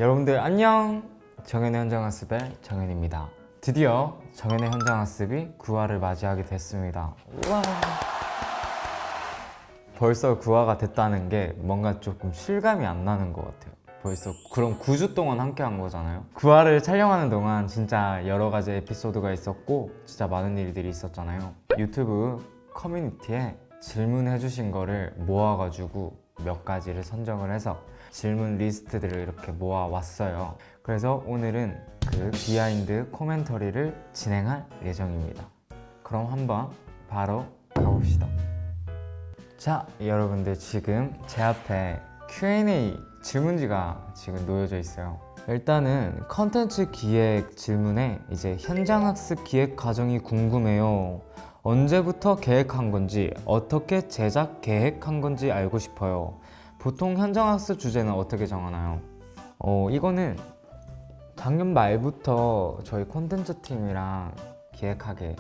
여러분들 안녕! 정현의 현장학습의 정현입니다. 드디어 정현의 현장학습이 9화를 맞이하게 됐습니다. 우와. 벌써 9화가 됐다는 게 뭔가 조금 실감이 안 나는 것 같아요. 벌써 그럼 9주 동안 함께 한 거잖아요. 9화를 촬영하는 동안 진짜 여러 가지 에피소드가 있었고 진짜 많은 일들이 있었잖아요. 유튜브 커뮤니티에 질문해 주신 거를 모아가지고 몇 가지를 선정을 해서 질문 리스트들을 이렇게 모아왔어요. 그래서 오늘은 그 비하인드 코멘터리를 진행할 예정입니다. 그럼 한번 바로 가봅시다. 자, 여러분들 지금 제 앞에 Q&A 질문지가 지금 놓여져 있어요. 일단은 컨텐츠 기획 질문에 이제 현장학습 기획 과정이 궁금해요. 언제부터 계획한 건지, 어떻게 제작 계획한 건지 알고 싶어요. 보통 현장학습 주제는 어떻게 정하나요? 이거는 작년 말부터 저희 콘텐츠 팀이랑 기획하게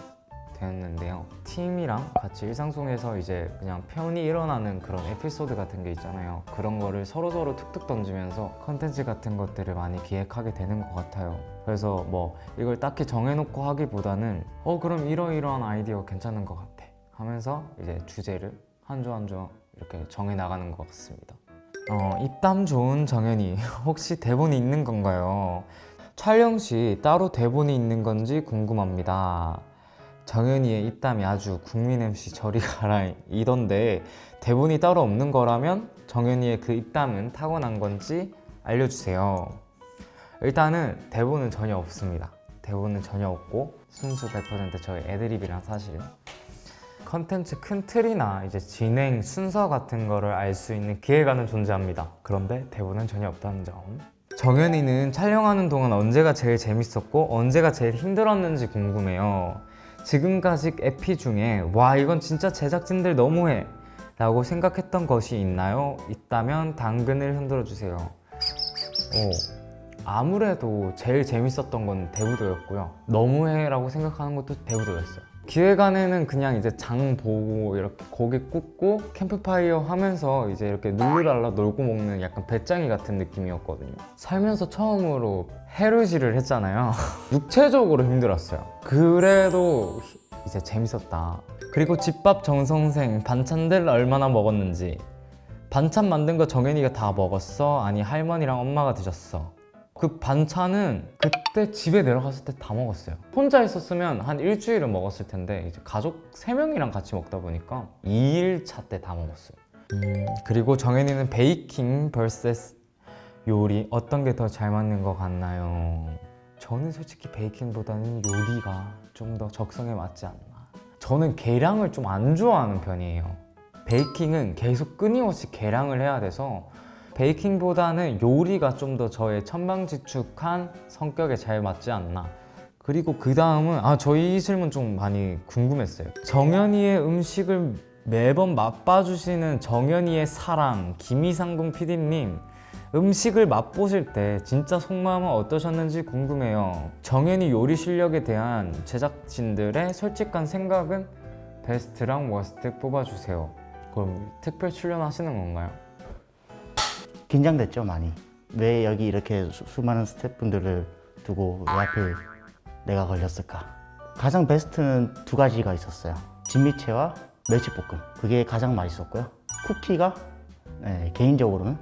되었는데요. 팀이랑 같이 일상속에서 이제 그냥 편히 일어나는 그런 에피소드 같은 게 있잖아요. 그런 거를 서로서로 툭툭 던지면서 컨텐츠 같은 것들을 많이 기획하게 되는 것 같아요. 그래서 뭐 이걸 딱히 정해놓고 하기보다는 그럼 이러이러한 아이디어 괜찮은 것 같아 하면서 이제 주제를 한 주 한 주 이렇게 정해 나가는 것 같습니다. 입담 좋은 정현이 혹시 대본이 있는 건가요? 촬영 시 따로 대본이 있는 건지 궁금합니다. 정현이의 입담이 아주 국민 MC 저리 가라 이던데 대본이 따로 없는 거라면 정현이의 그 입담은 타고난 건지 알려주세요. 일단은 대본은 전혀 없습니다. 대본은 전혀 없고 순수 100% 저희 애드립이랑 사실 컨텐츠 큰 틀이나 이제 진행 순서 같은 거를 알 수 있는 기획안은 존재합니다. 그런데 대본은 전혀 없다는 점. 정현이는 촬영하는 동안 언제가 제일 재밌었고 언제가 제일 힘들었는지 궁금해요. 지금까지 에피 중에 와 이건 진짜 제작진들 너무해 라고 생각했던 것이 있나요? 있다면 당근을 흔들어 주세요. 아무래도 제일 재밌었던 건 대부도였고요. 너무해 라고 생각하는 것도 대부도였어요. 기획안에는 그냥 이제 장 보고 이렇게 고기 굽고 캠프파이어 하면서 이제 이렇게 룰루랄라 놀고 먹는 약간 배짱이 같은 느낌이었거든요. 살면서 처음으로 해루질을 했잖아요. 육체적으로 힘들었어요. 그래도 이제 재밌었다. 그리고 집밥 정선생 반찬들 얼마나 먹었는지. 반찬 만든 거 정현이가 다 먹었어? 아니 할머니랑 엄마가 드셨어? 그 반찬은 그때 집에 내려갔을 때 다 먹었어요. 혼자 있었으면 한 일주일은 먹었을 텐데 이제 가족 3명이랑 같이 먹다 보니까 2일차 때 다 먹었어요. 그리고 정현이는 베이킹 vs 요리 어떤 게 더 잘 맞는 것 같나요? 저는 솔직히 베이킹보다는 요리가 좀 더 적성에 맞지 않나. 저는 계량을 좀 안 좋아하는 편이에요. 베이킹은 계속 끊임없이 계량을 해야 돼서 베이킹보다는 요리가 좀 더 저의 천방지축한 성격에 잘 맞지 않나. 그리고 그 다음은 저희 이 질문 좀 많이 궁금했어요. 정현이의 음식을 매번 맛봐주시는 정현이의 사랑 김희상군 PD님, 음식을 맛보실 때 진짜 속마음은 어떠셨는지 궁금해요. 정현이 요리 실력에 대한 제작진들의 솔직한 생각은 베스트랑 워스트 뽑아주세요. 그럼 특별 출연하시는 건가요? 긴장됐죠, 많이. 왜 여기 이렇게 수많은 스태프분들을 두고 왜 하필 내가 걸렸을까? 가장 베스트는 2가지가 있었어요. 진미채와 멸치볶음. 그게 가장 맛있었고요. 쿠키가 개인적으로는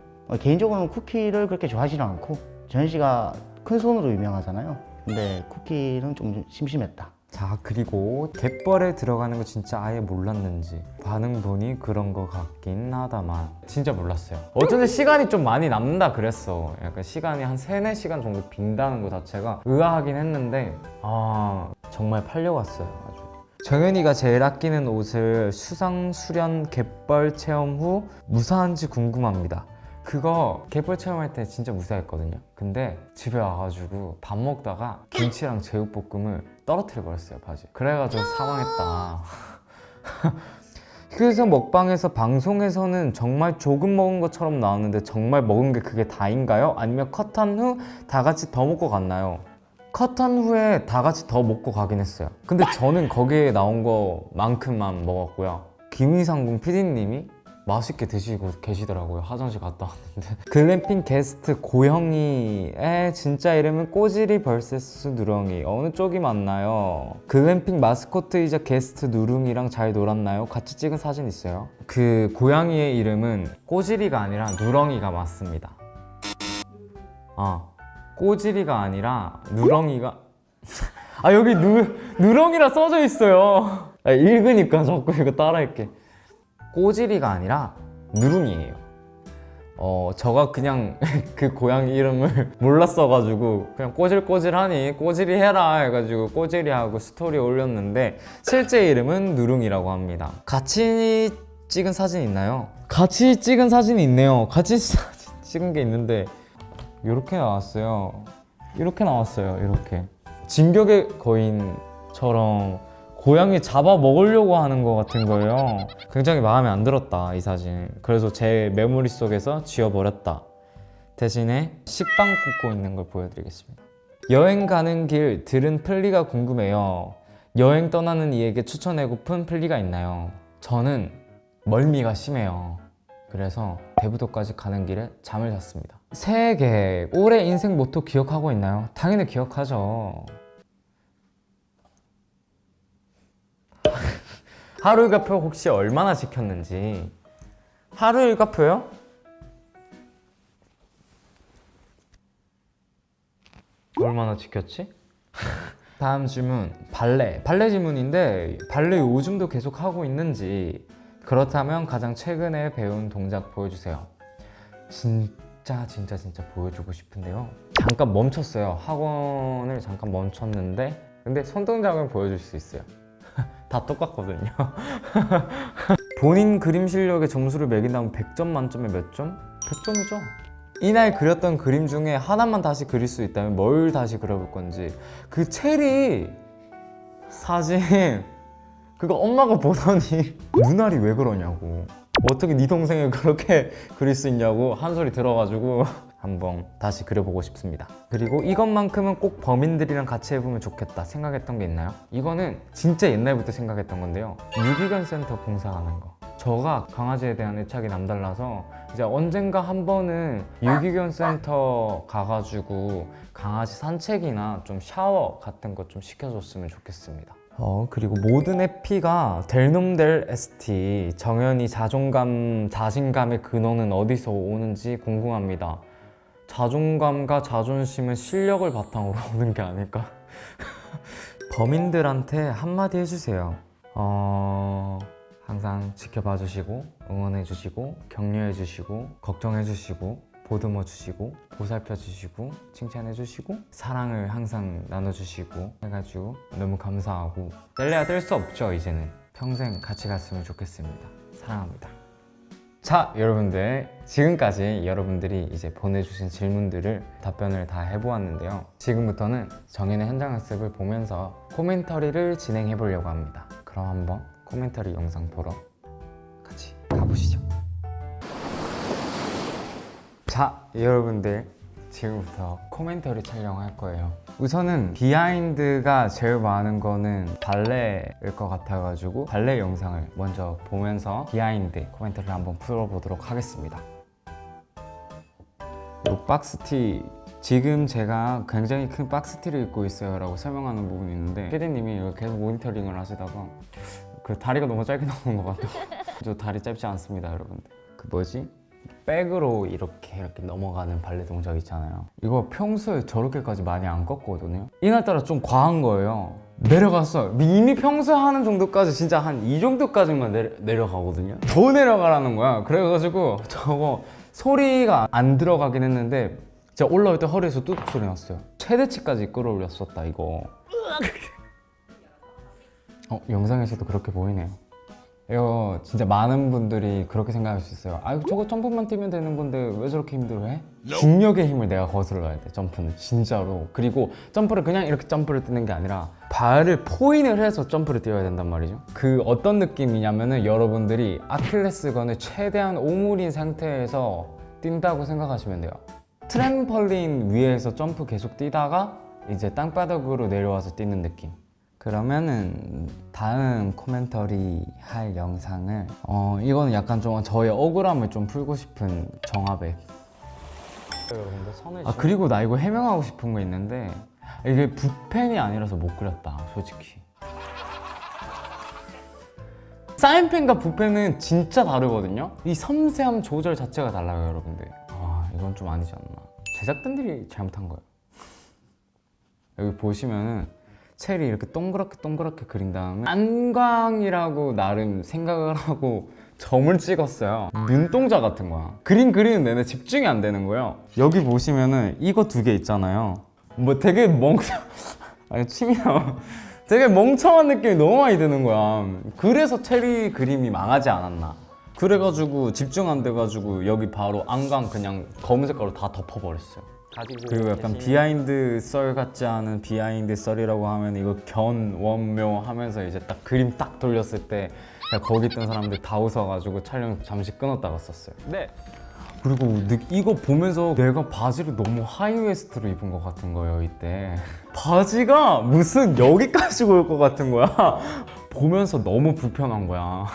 쿠키를 그렇게 좋아하지는 않고 정현 씨가 큰 손으로 유명하잖아요. 근데 쿠키는 좀 심심했다. 자, 그리고 갯벌에 들어가는 거 진짜 아예 몰랐는지 반응 보니 그런 거 같긴 하다만 진짜 몰랐어요. 어쩐지 시간이 좀 많이 남는다 그랬어. 약간 시간이 한 3-4시간 정도 빈다는 거 자체가 의아하긴 했는데 정말 팔려왔어요. 아주. 정현이가 제일 아끼는 옷을 수상, 수련, 갯벌 체험 후 무사한지 궁금합니다. 그거 갯벌 체험할 때 진짜 무사했거든요. 근데 집에 와가지고 밥 먹다가 김치랑 제육볶음을 떨어뜨려 버렸어요, 바지. 그래가지고 사망했다. 그래서 먹방에서 방송에서는 정말 조금 먹은 것처럼 나오는데 정말 먹은 게 그게 다인가요? 아니면 컷한 후 다 같이 더 먹고 갔나요? 컷한 후에 다 같이 더 먹고 가긴 했어요. 근데 저는 거기에 나온 거만큼만 먹었고요. 김희상군 PD님이 맛있게 드시고 계시더라고요. 화장실 갔다 왔는데. 글램핑 게스트 고영이의 진짜 이름은 꼬지리 vs 누렁이. 어느 쪽이 맞나요? 글램핑 마스코트이자 게스트 누룽이랑 잘 놀았나요? 같이 찍은 사진 있어요. 그 고양이의 이름은 꼬지리가 아니라 누렁이가 맞습니다. 꼬지리가 아니라 누렁이가 여기 누렁이라 써져 있어요. 읽으니까 자꾸 이거 따라할게. 꼬지리가 아니라 누룽이에요. 저가 그냥 그 고양이 이름을 몰랐어가지고 그냥 꼬질꼬질하니 꼬지리 해라 해가지고 꼬지리하고 스토리 올렸는데 실제 이름은 누룽이라고 합니다. 같이 찍은 사진 있나요? 같이 찍은 사진이 있네요. 같이 사진 찍은 게 있는데 이렇게 나왔어요. 이렇게 나왔어요. 이렇게 진격의 거인처럼 고양이 잡아 먹으려고 하는 것 같은 거예요. 굉장히 마음에 안 들었다, 이 사진. 그래서 제 메모리 속에서 지워버렸다. 대신에 식빵 굽고 있는 걸 보여드리겠습니다. 여행 가는 길 들은 플리가 궁금해요. 여행 떠나는 이에게 추천해고픈 플리가 있나요? 저는 멀미가 심해요. 그래서 대부도까지 가는 길에 잠을 잤습니다. 새해 계획, 올해 인생 모토 기억하고 있나요? 당연히 기억하죠. 하루 일과표 혹시 얼마나 지켰는지. 하루 일과표요? 얼마나 지켰지? 다음 질문, 발레 질문인데 발레 요즘도 계속 하고 있는지, 그렇다면 가장 최근에 배운 동작 보여주세요. 진짜 보여주고 싶은데요. 잠깐 멈췄어요. 학원을 잠깐 멈췄는데 근데 손동작을 보여줄 수 있어요. 다 똑같거든요. 본인 그림 실력에 점수를 매긴다면 100점 만점에 몇 점? 100점이죠. 이날 그렸던 그림 중에 하나만 다시 그릴 수 있다면 뭘 다시 그려볼 건지. 그 체리 사진 그거 엄마가 보더니 눈알이 왜 그러냐고, 어떻게 네 동생을 그렇게 그릴 수 있냐고 한 소리 들어가지고 한번 다시 그려보고 싶습니다. 그리고 이것만큼은 꼭 범인들이랑 같이 해보면 좋겠다 생각했던 게 있나요? 이거는 진짜 옛날부터 생각했던 건데요. 유기견 센터 봉사하는 거. 저가 강아지에 대한 애착이 남달라서 이제 언젠가 한 번은 유기견 센터 가가지고 강아지 산책이나 좀 샤워 같은 거 좀 시켜줬으면 좋겠습니다. 그리고 모든 해피가 될 놈 될 ST, 정연이 자신감의 근원은 어디서 오는지 궁금합니다. 자존감과 자존심은 실력을 바탕으로 오는 게 아닐까? 범인들한테 한마디 해주세요. 항상 지켜봐 주시고 응원해 주시고 격려해 주시고 걱정해 주시고 보듬어 주시고 보살펴 주시고 칭찬해 주시고 사랑을 항상 나눠주시고 해가지고 너무 감사하고 뗄래야 뗄 수 없죠. 이제는 평생 같이 갔으면 좋겠습니다. 사랑합니다. 자, 여러분들, 지금까지 여러분들이 이제 보내주신 질문들을 답변을 다 해보았는데요. 지금부터는 정연의 현장학습을 보면서 코멘터리를 진행해 보려고 합니다. 그럼 한번 코멘터리 영상 보러 같이 가보시죠. 자, 여러분들, 지금부터 코멘터리 촬영할 거예요. 우선은 비하인드가 제일 많은 거는 발레일 것 같아가지고 발레 영상을 먼저 보면서 비하인드 코멘터리를 한번 풀어보도록 하겠습니다. 이 박스티, 지금 제가 굉장히 큰 박스티를 입고 있어요 라고 설명하는 부분이 있는데 PD님이 계속 모니터링을 하시다가 그 다리가 너무 짧게 나오는 것 같아요. 저 다리 짧지 않습니다, 여러분들. 그 뭐지? 백으로 이렇게 넘어가는 발레 동작 있잖아요. 이거 평소에 저렇게까지 많이 안 껐거든요. 이날따라 좀 과한 거예요. 내려갔어. 이미 평소에 하는 정도까지 진짜 한 이 정도까지만 내려가거든요. 더 내려가라는 거야. 그래가지고 저거 소리가 안 들어가긴 했는데 제가 올라올 때 허리에서 뚜둑 소리 났어요. 최대치까지 끌어올렸었다 이거. 영상에서도 그렇게 보이네요. 이거 진짜 많은 분들이 그렇게 생각할 수 있어요. 아유, 저거 점프만 뛰면 되는 건데 왜 저렇게 힘들어해? 중력의 힘을 내가 거슬러야 돼, 점프는. 진짜로. 그리고 점프를 그냥 이렇게 점프를 뛰는 게 아니라 발을 포인을 해서 점프를 뛰어야 된단 말이죠. 그 어떤 느낌이냐면은 여러분들이 아킬레스건을 최대한 오므린 상태에서 뛴다고 생각하시면 돼요. 트램펄린 위에서 점프 계속 뛰다가 이제 땅바닥으로 내려와서 뛰는 느낌. 그러면은 다음 코멘터리 할 영상을 이거는 약간 좀 저의 억울함을 좀 풀고 싶은 정화백. 아 그리고 나 이거 해명하고 싶은 거 있는데 이게 붓펜이 아니라서 못 그렸다 솔직히. 사인펜과 붓펜은 진짜 다르거든요. 이 섬세함 조절 자체가 달라요 여러분들. 아 이건 좀 아니지 않나. 제작진들이 잘못한 거예요. 여기 보시면은 체리 이렇게 동그랗게 그린 다음에 안광이라고 나름 생각을 하고 점을 찍었어요. 눈동자 같은 거야. 그림 그리는 내내 집중이 안 되는 거예요. 여기 보시면은 이거 두 개 있잖아요. 뭐 되게 아니 침이 나와. 되게 멍청한 느낌이 너무 많이 드는 거야. 그래서 체리 그림이 망하지 않았나. 그래가지고 집중 안 돼가지고 여기 바로 안광 그냥 검은 색깔로 다 덮어버렸어요. 그리고 약간 비하인드 썰 같지 않은 비하인드 썰이라고 하면 이거 견원묘 하면서 이제 딱 그림 딱 돌렸을 때 거기 있던 사람들 다 웃어가지고 촬영 잠시 끊었다가 썼어요. 네. 그리고 이거 보면서 내가 바지를 너무 하이웨스트로 입은 것 같은 거예요 이때. 바지가 무슨 여기까지 올 것 같은 거야. 보면서 너무 불편한 거야.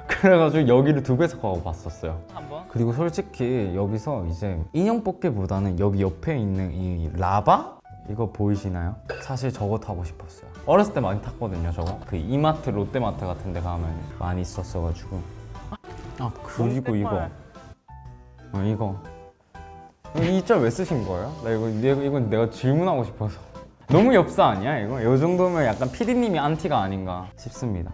그래가지고 여기를 두 배속하고 봤었어요. 그리고 솔직히 여기서 이제 인형 뽑기보다는 여기 옆에 있는 이 라바? 이거 보이시나요? 사실 저거 타고 싶었어요. 어렸을 때 많이 탔거든요 저거. 그 이마트, 롯데마트 같은 데 가면 많이 있었어가지고. 아 그리고 이거 이거 이 짤 왜 쓰신 거예요? 나 이건 내가 질문하고 싶어서. 너무 엽사 아니야 이거? 이 정도면 약간 PD님이 안티가 아닌가 싶습니다.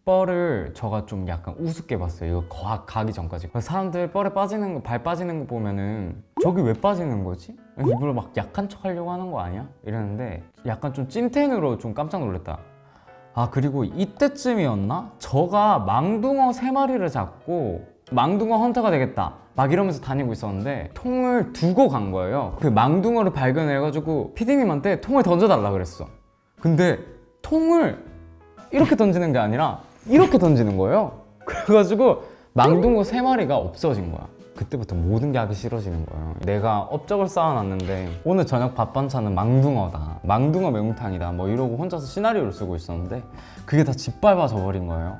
뻘을 제가 좀 약간 우습게 봤어요. 이거 가기 전까지. 사람들 뻘에 빠지는 거, 발 빠지는 거 보면은 저기 왜 빠지는 거지? 일부러 막 약한 척 하려고 하는 거 아니야? 이랬는데 약간 좀 찐텐으로 좀 깜짝 놀랐다. 아 그리고 이때쯤이었나? 저가 망둥어 3마리를 잡고 망둥어 헌터가 되겠다 막 이러면서 다니고 있었는데 통을 두고 간 거예요. 그 망둥어를 발견해가지고 PD님한테 통을 던져달라 그랬어. 근데 통을 이렇게 던지는 게 아니라 이렇게 던지는 거예요. 그래가지고 망둥어 3마리가 없어진 거야. 그때부터 모든 게 하기 싫어지는 거예요. 내가 업적을 쌓아놨는데 오늘 저녁 밥 반찬은 망둥어다, 망둥어 매운탕이다 뭐 이러고 혼자서 시나리오를 쓰고 있었는데 그게 다 짓밟아져 버린 거예요.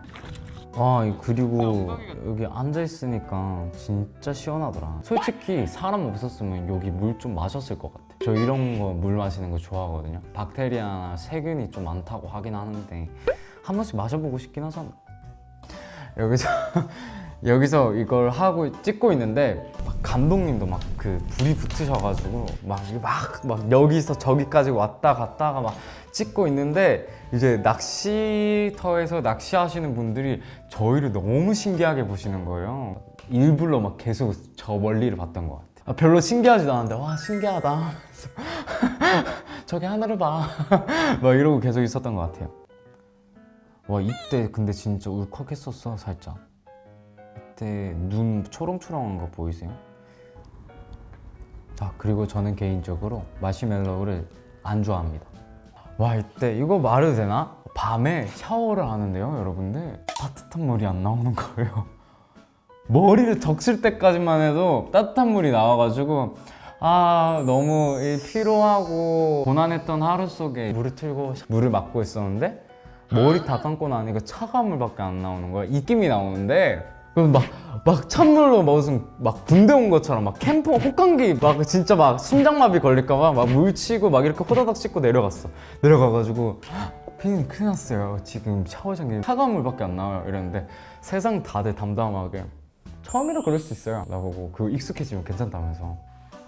그리고 여기 앉아있으니까 진짜 시원하더라. 솔직히 사람 없었으면 여기 물 좀 마셨을 것 같아. 저 이런 거 물 마시는 거 좋아하거든요. 박테리아나 세균이 좀 많다고 하긴 하는데 한 번씩 마셔보고 싶긴 하잖아. 여기서 이걸 하고 찍고 있는데 막 감독님도 막 그 불이 붙으셔가지고 막 여기서 저기까지 왔다 갔다가 막 찍고 있는데 이제 낚시터에서 낚시하시는 분들이 저희를 너무 신기하게 보시는 거예요. 일부러 막 계속 저 멀리를 봤던 것 같아요. 별로 신기하지도 않은데 와 신기하다 하면서 저기 하늘을 봐 막 이러고 계속 있었던 것 같아요. 와 이때 근데 진짜 울컥했었어 살짝. 이때 눈 초롱초롱한 거 보이세요? 그리고 저는 개인적으로 마시멜로우를 안 좋아합니다. 와 이때 이거 말해도 되나? 밤에 샤워를 하는데요 여러분들 따뜻한 물이 안 나오는 거예요. 머리를 적실 때까지만 해도 따뜻한 물이 나와가지고 너무 피로하고 고난했던 하루 속에 물을 틀고 물을 맞고 있었는데 머리 다 감고 나니까 차가운 물밖에 안 나오는 거야. 입김이 나오는데 그럼 막 찬물로 무슨 막 군대 온 것처럼 막 캠프 혹감기 막 진짜 막 심장마비 걸릴까봐 막 물 치고 막 이렇게 호다닥 씻고 내려가가지고 피디님 큰일 났어요. 지금 샤워장에 차가운 물밖에 안 나와요. 이랬는데 세상 다들 담담하게 처음이라 그럴 수 있어요 나보고 그거 익숙해지면 괜찮다면서.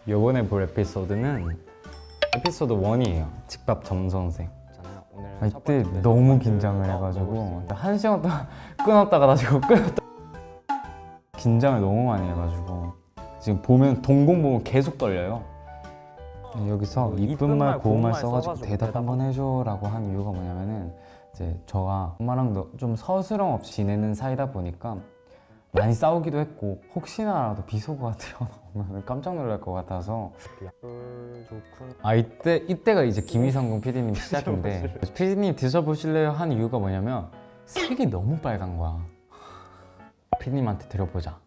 요번에 볼 에피소드는 에피소드 1이에요. 집밥 점선생. 이때 너무 긴장을 해가지고 1시간 동안 끊었다가 다시 끊었다 긴장을 너무 많이 해가지고 지금 보면 동공 보면 계속 떨려요. 여기서 이쁜 말 고운 말 써가지고 대답 한번 해줘 라고 한 이유가 뭐냐면은 이제 저가 엄마랑 좀 서스럼 없이 지내는 사이다 보니까 많이 싸우기도 했고 혹시나라도 비속어가 튀어나오면 깜짝 놀랄 것 같아서. 이때가 이제 김희성군 PD님 시작인데 PD님 드셔보실래요? 한 이유가 뭐냐면 색이 너무 빨간 거야. PD님한테 드려보자.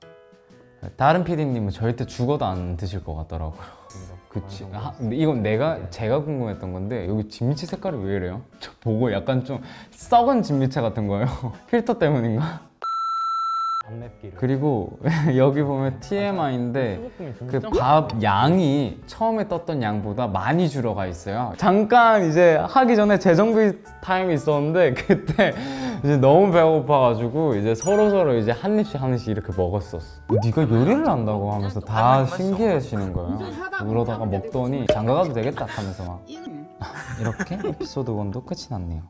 다른 PD님은 절대 죽어도 안 드실 것 같더라고요. 그치. 근데 이건 제가 궁금했던 건데 여기 진미채 색깔이 왜 이래요? 저 보고 약간 좀 썩은 진미채 같은 거예요. 필터 때문인가? 밥맵기를. 그리고 여기 보면 TMI인데 그 밥 양이 처음에 떴던 양보다 많이 줄어가 있어요. 잠깐 이제 하기 전에 재정비 타임이 있었는데 그때 이제 너무 배고파가지고 이제 서로 이제 한 입씩 이렇게 먹었었어. 네가 요리를 한다고 하면서 다 신기해지는 거예요. 그러다가 먹더니 장가가도 되겠다 하면서 막 이렇게 에피소드 1도 끝이 났네요.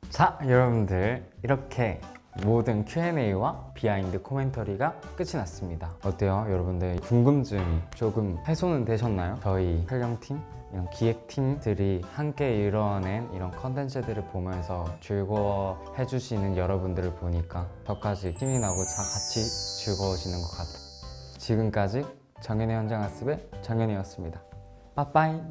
자, 여러분들 이렇게 모든 Q&A와 비하인드 코멘터리가 끝이 났습니다. 어때요? 여러분들 궁금증이 조금 해소는 되셨나요? 저희 촬영팀, 이런 기획팀들이 함께 이뤄낸 이런 컨텐츠들을 보면서 즐거워해 주시는 여러분들을 보니까 저까지 힘이 나고 다 같이 즐거워지는 것 같아요. 지금까지 정연의 현장 학습의 정연이었습니다. 빠빠이.